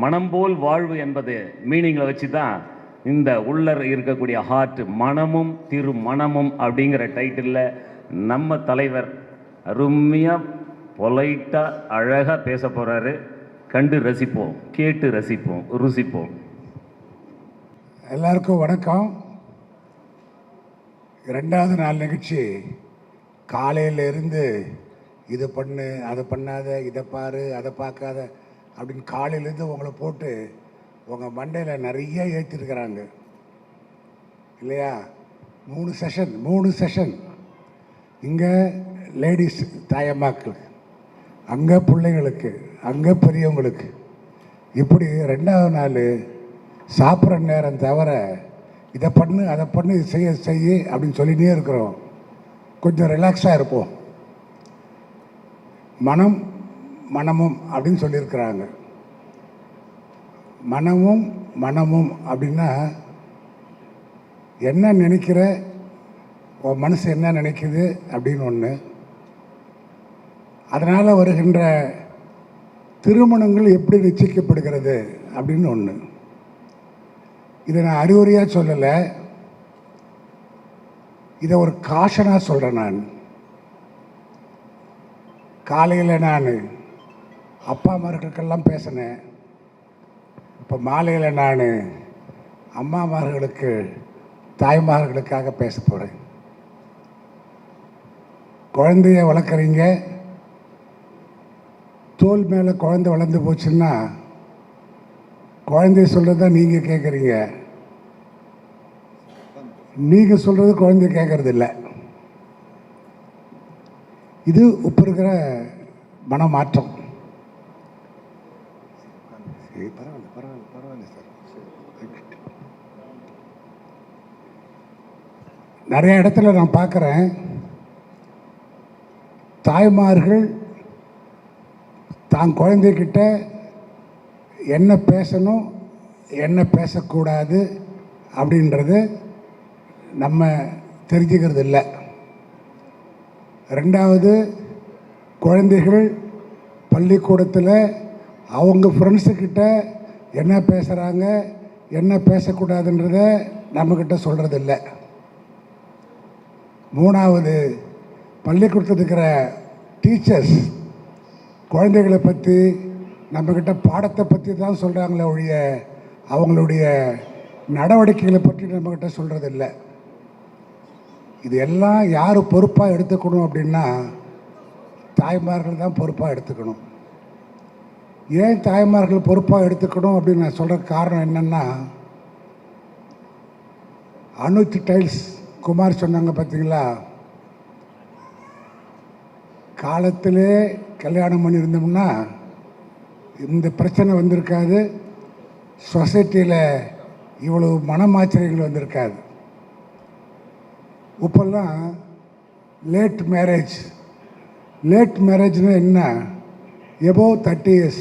மனம் போல் வாழ்வு என்பது மீனிங்கில் வச்சு தான் இந்த உள்ளர் இருக்கக்கூடிய ஹார்ட் மனமும் திரு மனமும் அப்படிங்கிற டைட்டிலில் நம்ம தலைவர் அருமையாக பொலைட்டாக அழகாக பேச போகிறாரு. கண்டு ரசிப்போம், கேட்டு ரசிப்போம், ருசிப்போம். எல்லாருக்கும் வணக்கம். 2வது நாள் நிகழ்ச்சி காலையிலேருந்து இதை பண்ணு, அதை பண்ணாத, இதை பாரு, அதை பார்க்காத அப்படின்னு காலையிலேருந்து உங்களை போட்டு உங்கள் மண்டையில் நிறைய ஏற்றிருக்கிறாங்க இல்லையா? 3 செஷன் இங்கே லேடிஸ் தாயம்மாக்களுக்கு, அங்கே பிள்ளைங்களுக்கு, அங்கே பெரியவங்களுக்கு, இப்படி 2வது நாள் சாப்பிட்ற நேரம் தவிர இதை பண்ணு, அதை பண்ணு, இது செய்ய அப்படின்னு சொல்லிகிட்டே இருக்கிறோம். கொஞ்சம் ரிலாக்ஸாக இருப்போம். மனமும் அப்படின்னு சொல்லியிருக்கிறாங்க. மனமும் அப்படின்னா என்ன நினைக்கிற, உன் மனசு என்ன நினைக்குது அப்படின்னு ஒன்று. அதனால் வருகின்ற திருமணங்கள் எப்படி நிச்சயிக்கப்படுகிறது அப்படின்னு ஒன்று. இதை நான் அறிவுரையாக சொல்லலை, இதை ஒரு காஷனாக சொல்கிறேன். நான் காலையில் நான் அப்பாமார்களுக்கெல்லாம் பேசினேன். இப்போ மாலையில் நான் அம்மாமார்களுக்கு, தாய்மார்களுக்காக பேச போகிறேன். குழந்தைய வளர்க்குறீங்க, தோல் மேலே குழந்தை வளர்ந்து போச்சுன்னா குழந்தைய சொல்கிறத நீங்கள் கேட்குறீங்க, நீங்கள் சொல்கிறது குழந்தைய கேட்கறது இல்லை. இது இப்போ இருக்கிற மனமாற்றம். பரவாயில்ல சார். நிறைய இடத்துல நான் பார்க்குறேன், தாய்மார்கள் தான் குழந்தைகிட்ட என்ன பேசணும், என்ன பேசக்கூடாது அப்படின்றது நம்ம தெரிஞ்சுக்கிறது இல்லை. 2வது, குழந்தைகள் பள்ளிக்கூடத்தில் அவங்க ஃப்ரெண்ட்ஸுக்கிட்ட என்ன பேசுகிறாங்க, என்ன பேசக்கூடாதுன்றத நம்மக்கிட்ட சொல்கிறது இல்லை. 3வது, பள்ளிக்கூடத்தில் இருக்கிற டீச்சர்ஸ் குழந்தைகளை பற்றி நம்மக்கிட்ட பாடத்தை பற்றி தான் சொல்கிறாங்களே ஒழிய அவங்களுடைய நடவடிக்கைகளை பற்றி நம்மக்கிட்ட சொல்கிறது இல்லை. இது எல்லாம் யார் பொறுப்பாக எடுத்துக்கணும் அப்படின்னா தாய்மார்கள் தான் பொறுப்பாக எடுத்துக்கணும். ஏன் தாய்மார்கள் பொறுப்பாக எடுத்துக்கணும் அப்படின்னு நான் சொல்கிற காரணம் என்னென்னா, அனுஜ் டைல்ஸ் குமார் சொன்னாங்க பார்த்தீங்களா, காலத்திலே கல்யாணம் பண்ணியிருந்தோம்னா இந்த பிரச்சனை வந்திருக்காது, சொசைட்டியில் இவ்வளவு மனமாச்சரியங்கள் வந்திருக்காது. இப்போல்லாம் லேட் மேரேஜ்னால் என்ன, எபோவ் 30 years,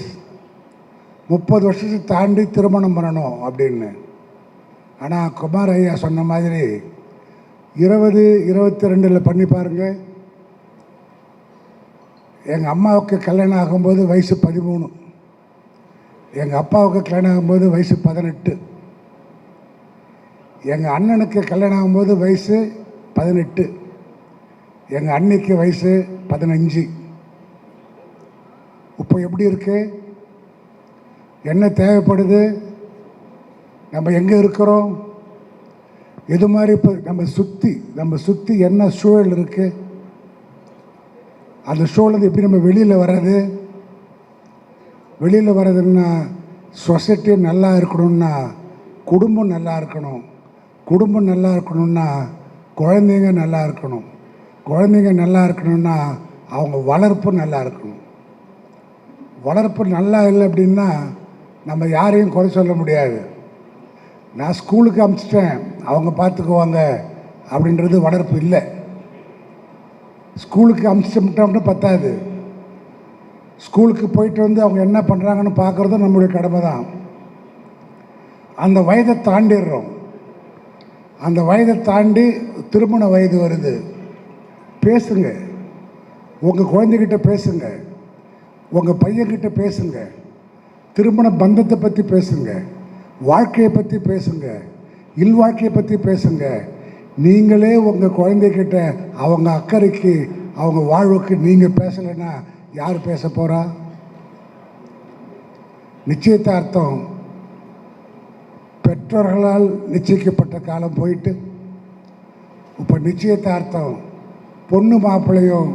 30 வருஷத்தை தாண்டி திருமணம் பண்ணணும் அப்படின்னு. ஆனால் குமார் ஐயா சொன்ன மாதிரி 20, 22 பண்ணி பாருங்கள். எங்கள் அம்மாவுக்கு கல்யாணம் ஆகும்போது வயசு 13, எங்கள் அப்பாவுக்கு கல்யாணம் ஆகும்போது வயசு 18, எங்கள் அண்ணனுக்கு கல்யாணம் ஆகும்போது வயசு 18, எங்கள் அண்ணிக்கு வயசு 15. இப்போ எப்படி இருக்கு, என்ன தேவைப்படுது, நம்ம எங்கே இருக்கிறோம், எது மாதிரி இப்போ நம்ம சுற்றி என்ன சூழல் இருக்குது, அந்த சூழல் எப்படி நம்ம வெளியில் வர்றதுன்னா சொசைட்டி நல்லா இருக்கணும்னா குடும்பம் நல்லா இருக்கணும், குடும்பம் நல்லா இருக்கணும்னா குழந்தைங்க நல்லா இருக்கணும், குழந்தைங்க நல்லா இருக்கணும்னா அவங்க வளர்ப்பு நல்லா இருக்கணும். வளர்ப்பு நல்லா இல்லை அப்படின்னா நம்ம யாரையும் குறை சொல்ல முடியாது. நான் ஸ்கூலுக்கு அனுப்பிச்சிட்டேன், அவங்க பார்த்துக்குவாங்க அப்படின்றது வளர்ப்பு இல்லை. ஸ்கூலுக்கு அனுப்பிச்சிட்டோம்னா பத்தாது, ஸ்கூலுக்கு போயிட்டு வந்து அவங்க என்ன பண்ணுறாங்கன்னு பார்க்குறதும் நம்மளுடைய கடமை தான். அந்த வயதை தாண்டிடுறோம். அந்த வயதை தாண்டி திருமண வயது வருது. பேசுங்க, உங்கள் குழந்தைகிட்ட பேசுங்க, உங்கள் பையன்கிட்ட பேசுங்க. திருமண பந்தத்தை பற்றி பேசுங்க, வாழ்க்கையை பற்றி பேசுங்க, இல்வாழ்க்கையை பற்றி பேசுங்க. நீங்களே உங்கள் குழந்தைகிட்ட அவங்க அக்கறைக்கு அவங்க வாழ்வுக்கு நீங்கள் பேசலைன்னா யார் பேச போகிறா? நிச்சயதார்த்தம் பெற்றோர்களால் நிச்சயிக்கப்பட்ட காலம் போயிட்டு இப்போ நிச்சயதார்த்தம் பொண்ணு மாப்பிள்ளையும்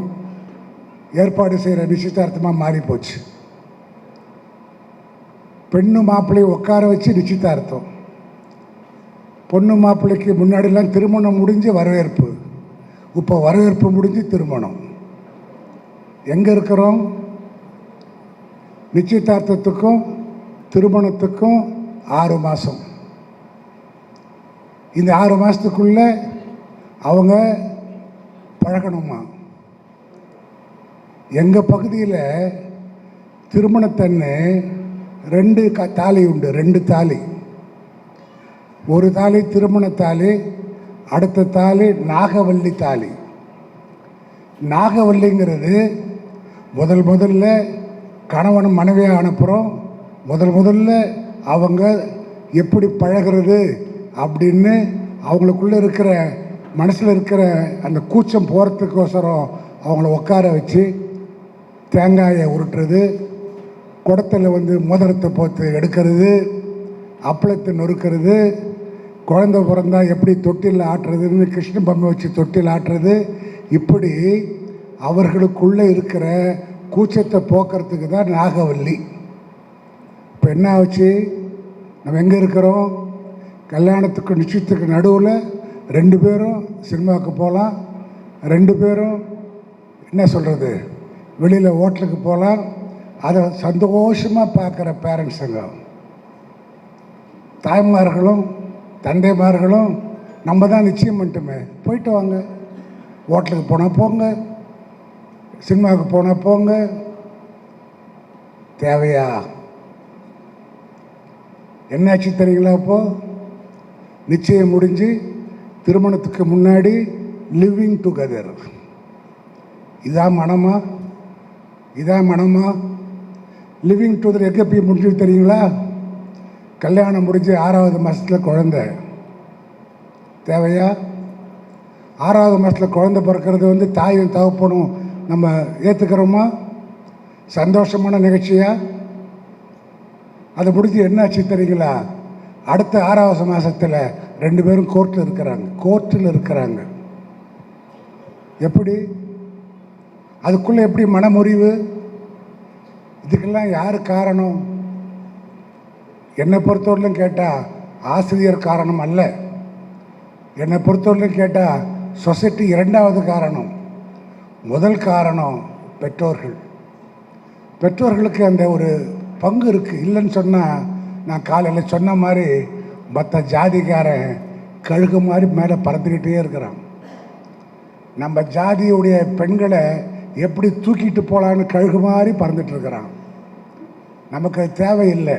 ஏற்பாடு செய்கிற நிச்சயதார்த்தமாக மாறி போச்சு. பெண்ணு மாப்பிள்ளையை உட்கார வச்சு நிச்சயதார்த்தம். பொண்ணு மாப்பிள்ளைக்கு முன்னாடிலாம் திருமணம் முடிஞ்சு வரவேற்பு, இப்போ வரவேற்பு முடிஞ்சு திருமணம். எங்கே இருக்கிறோம்? நிச்சயதார்த்தத்துக்கும் திருமணத்துக்கும் 6 மாதம். இந்த 6 மாதத்துக்குள்ள அவங்க பழகணுமா? எங்கள் பகுதியில் திருமணத்தன்னு 2 தாலி உண்டு. 2 தாலி. ஒரு தாலி திருமண தாலி, அடுத்த தாலி நாகவல்லி தாலி. நாகவல்லிங்கிறது முதல்ல கணவன் மனைவியாக அனுப்புகிறோம். முதல்ல அவங்க எப்படி பழகிறது அப்படின்னு அவங்களுக்குள்ளே இருக்கிற மனசில் இருக்கிற அந்த கூச்சம் போகிறதுக்கோசரம் அவங்கள உட்கார வச்சு தேங்காயை உருட்டுறது, குடத்தில் மோதிரத்தை போட்டு எடுக்கிறது, அப்பளத்தை நொறுக்கிறது, குழந்தை பிறந்தா எப்படி தொட்டில் ஆட்டுறதுன்னு கிருஷ்ண பொம்மை வச்சு தொட்டில் ஆட்டுறது. இப்படி அவர்களுக்குள்ளே இருக்கிற கூச்சத்தை போக்குறதுக்கு தான் நாகவல்லி. இப்போ என்ன ஆச்சு? நம்ம எங்கே இருக்கிறோம்? கல்யாணத்துக்கு நிச்சயத்துக்கு நடுவில் 2 பேரும் சினிமாவுக்கு போகலாம், 2 பேரும் என்ன சொல்கிறது வெளியில் ஹோட்டலுக்கு போகலாம். அதை சந்தோஷமாக பார்க்குற பேரண்ட்ஸுங்க, தாய்மார்களும் தந்தைமார்களும் நம்ம தான் நிச்சயம் பண்ணிட்டோமே, போயிட்டு வாங்க, ஹோட்டலுக்கு போனால் போங்க, சினிமாவுக்கு போனால் போங்க. தேவையா? என்னாச்சு தெரியுங்களா? அப்போது நிச்சயம் முடிஞ்சு திருமணத்துக்கு முன்னாடி லிவிங் டுகெதர். இதான் மனமா? இதான் மனமா? லிவிங் டுகெதர் எங்கே போய் முடிஞ்சது தெரியுங்களா? கல்யாணம் முடிஞ்சு 6வது மாதத்தில் குழந்தை. தேவையா? 6வது மாதத்தில் குழந்தை பிறக்கிறது தாயும் தகப்பனும் நம்ம ஏற்றுக்கிறோமா? சந்தோஷமான நிகழ்ச்சியா? அதை முடிஞ்சு என்னாச்சு தெரியுங்களா? அடுத்த 6வது மாதத்தில் 2 பேரும் கோர்ட்டில் இருக்கிறாங்க. எப்படி? அதுக்குள்ளே எப்படி மனமுறிவு? இதுக்கெல்லாம் யார் காரணம்? என்னை பொறுத்தவரையிலும் கேட்டால் ஆசிரியர் காரணம் அல்ல. என்னை பொறுத்தவரையிலும் கேட்டால் சொசைட்டி 2வது காரணம். முதல் காரணம் பெற்றோர்கள். பெற்றோர்களுக்கு அந்த ஒரு பங்கு இருக்குது. இல்லைன்னு சொன்னால் நான் காலையில் சொன்ன மாதிரி மற்ற ஜாதிக்காரன் கழுகு மாதிரி மேலே பறந்துக்கிட்டே இருக்கிறான். நம்ம ஜாதியுடைய பெண்களை எப்படி தூக்கிட்டு போகலான்னு கழுகு மாதிரி பறந்துட்டுருக்கிறான். நமக்கு அது தேவையில்லை.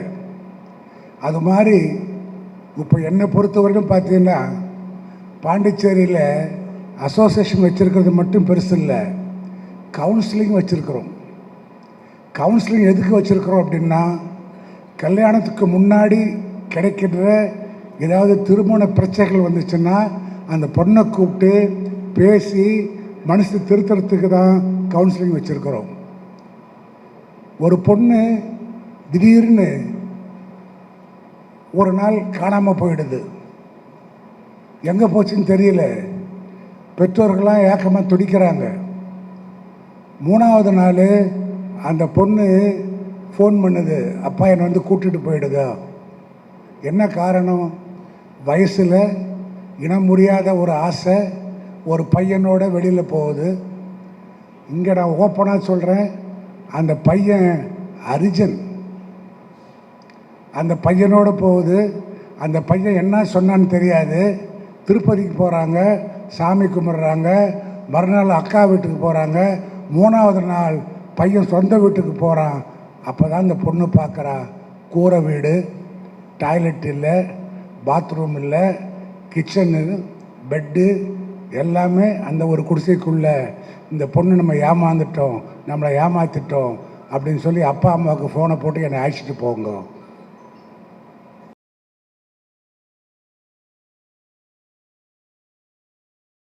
அது மாதிரி இப்போ என்னை பொறுத்தவரைக்கும் பார்த்தீங்கன்னா பாண்டிச்சேரியில் அசோசியேஷன் வச்சுருக்கிறது மட்டும் பெருசு இல்லை, கவுன்சிலிங் வச்சுருக்கிறோம். கவுன்சிலிங் எதுக்கு வச்சுருக்கிறோம் அப்படின்னா, கல்யாணத்துக்கு முன்னாடி கிடைக்கின்ற ஏதாவது திருமண பிரச்சனைகள் வந்துச்சுன்னா அந்த பொண்ணை கூப்பிட்டு பேசி மனசு திருத்தறதுக்கு தான் கவுன்சிலிங் வச்சுருக்கிறோம். ஒரு பொண்ணு திடீர்னு ஒரு நாள் காணாமல் போயிடுது. எங்கே போச்சுன்னு தெரியல. பெற்றோர்கள்லாம் ஏக்கமாக துடிக்கிறாங்க. 3வது நாள் அந்த பொண்ணு ஃபோன் பண்ணுது, அப்பா என்னை கூட்டிகிட்டு போயிடுங்க. என்ன காரணம்? வயசில் இனம் முடியாத ஒரு ஆசை ஒரு பையனோட வெளியில் போகுது. இங்கே நான் ஓப்பனாக சொல்கிறேன், அந்த பையன் அரிஜன். அந்த பையனோட போகுது. அந்த பையன் என்ன சொன்னான்னு தெரியாது. திருப்பதிக்கு போகிறாங்க, சாமி கும்பிட்றாங்க, மறுநாள் அக்கா வீட்டுக்கு போகிறாங்க, 3வது நாள் பையன் சொந்த வீட்டுக்கு போகிறான். அப்போ தான் அந்த பொண்ணு பார்க்குறா, கூரை வீடு, டாய்லெட் இல்லை, பாத்ரூம் இல்லை, கிச்சனு, பெட்டு எல்லாமே அந்த ஒரு குடிசைக்குள்ளே. இந்த பொண்ணு நம்ம ஏமாந்துட்டோம், நம்மளை ஏமாற்றிட்டோம், அப்படின்னு சொல்லி அப்பா அம்மாவுக்கு ஃபோனை போட்டு என்னை அழைச்சிட்டு போங்க